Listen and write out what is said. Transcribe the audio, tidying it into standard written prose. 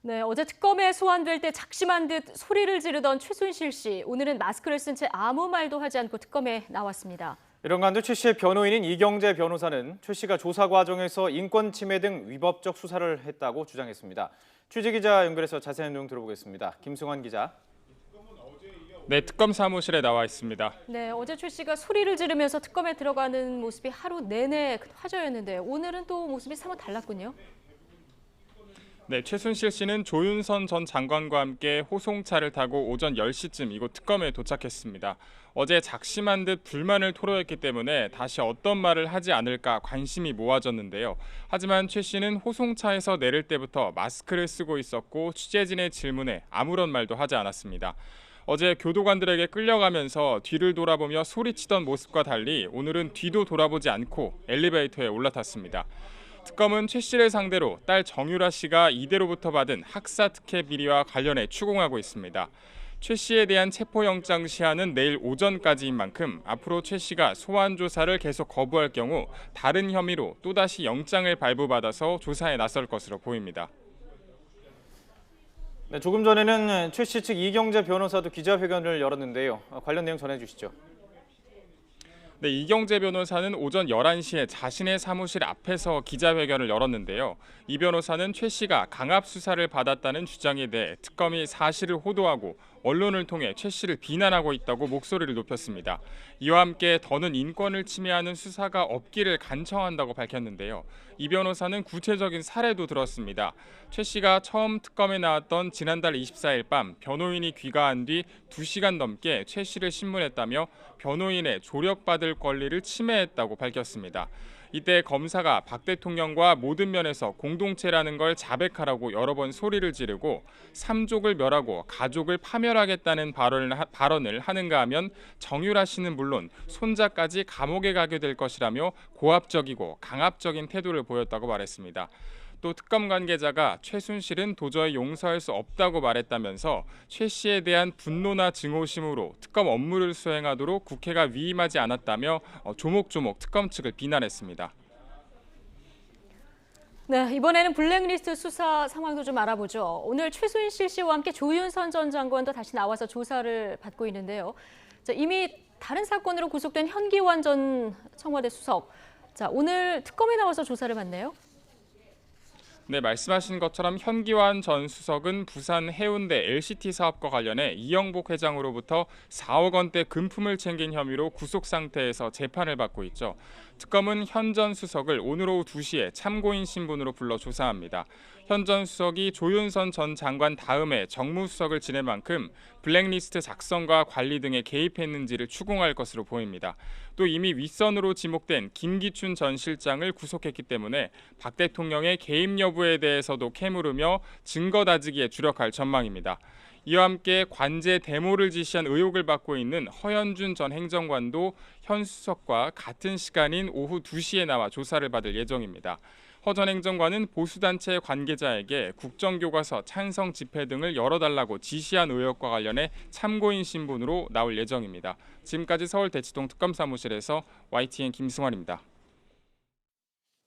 네, 어제 특검에 소환될 때 작심한 듯 소리를 지르던 최순실 씨. 오늘은 마스크를 쓴 채 아무 말도 하지 않고 특검에 나왔습니다. 이런 가운데 최 씨의 변호인인 이경재 변호사는 최 씨가 조사 과정에서 인권 침해 등 위법적 수사를 했다고 주장했습니다. 취재 기자 연결해서 자세한 내용 들어보겠습니다. 김승환 기자. 네, 특검 사무실에 나와 있습니다. 네, 어제 최 씨가 소리를 지르면서 특검에 들어가는 모습이 하루 내내 화제였는데 오늘은 또 모습이 사뭇 달랐군요. 네, 최순실 씨는 조윤선 전 장관과 함께 호송차를 타고 오전 10시쯤 이곳 특검에 도착했습니다. 어제 작심한 듯 불만을 토로했기 때문에 다시 어떤 말을 하지 않을까 관심이 모아졌는데요. 하지만 최 씨는 호송차에서 내릴 때부터 마스크를 쓰고 있었고 취재진의 질문에 아무런 말도 하지 않았습니다. 어제 교도관들에게 끌려가면서 뒤를 돌아보며 소리치던 모습과 달리 오늘은 뒤도 돌아보지 않고 엘리베이터에 올라탔습니다. 특검은 최 씨를 상대로 딸 정유라 씨가 이대로부터 받은 학사 특혜 비리와 관련해 추궁하고 있습니다. 최 씨에 대한 체포영장 시한은 내일 오전까지인 만큼 앞으로 최 씨가 소환 조사를 계속 거부할 경우 다른 혐의로 또다시 영장을 발부받아서 조사에 나설 것으로 보입니다. 네, 조금 전에는 최 씨 측 이경재 변호사도 기자회견을 열었는데요. 관련 내용 전해주시죠. 네, 이경재 변호사는 오전 11시에 자신의 사무실 앞에서 기자회견을 열었는데요. 이 변호사는 최 씨가 강압 수사를 받았다는 주장에 대해 특검이 사실을 호도하고 언론을 통해 최 씨를 비난하고 있다고 목소리를 높였습니다. 이와 함께 더는 인권을 침해하는 수사가 없기를 간청한다고 밝혔는데요. 이 변호사는 구체적인 사례도 들었습니다. 최 씨가 처음 특검에 나왔던 지난달 24일 밤 변호인이 귀가한 뒤 2시간 넘게 최 씨를 신문했다며 변호인의 조력받을 권리를 침해했다고 밝혔습니다. 이때 검사가 박 대통령과 모든 면에서 공동체라는 걸 자백하라고 여러 번 소리를 지르고 삼족을 멸하고 가족을 파멸하겠다는 발언을 하는가 하면 정유라 씨는 물론 손자까지 감옥에 가게 될 것이라며 고압적이고 강압적인 태도를 보였다고 말했습니다. 또 특검 관계자가 최순실은 도저히 용서할 수 없다고 말했다면서 최 씨에 대한 분노나 증오심으로 특검 업무를 수행하도록 국회가 위임하지 않았다며 조목조목 특검 측을 비난했습니다. 네, 이번에는 블랙리스트 수사 상황도 좀 알아보죠. 오늘 최순실 씨와 함께 조윤선 전 장관도 다시 나와서 조사를 받고 있는데요. 자, 이미 다른 사건으로 구속된 현기환 전 청와대 수석. 자, 오늘 특검에 나와서 조사를 받네요. 네, 말씀하신 것처럼 현기환 전 수석은 부산 해운대 LCT 사업과 관련해 이영복 회장으로부터 4억 원대 금품을 챙긴 혐의로 구속 상태에서 재판을 받고 있죠. 특검은 현 전 수석을 오늘 오후 2시에 참고인 신분으로 불러 조사합니다. 현 전 수석이 조윤선 전 장관 다음에 정무수석을 지낼 만큼 블랙리스트 작성과 관리 등에 개입했는지를 추궁할 것으로 보입니다. 또 이미 윗선으로 지목된 김기춘 전 실장을 구속했기 때문에 박 대통령의 개입 여부에 대해서도 캐물으며 증거 다지기에 주력할 전망입니다. 이와 함께 관제 대모를 지시한 의혹을 받고 있는 허현준 전 행정관도 현 수석과 같은 시간인 오후 2시에 나와 조사를 받을 예정입니다. 허 전 행정관은 보수단체 관계자에게 국정교과서 찬성 집회 등을 열어달라고 지시한 의혹과 관련해 참고인 신분으로 나올 예정입니다. 지금까지 서울 대치동 특검사무실에서 YTN 김승환입니다.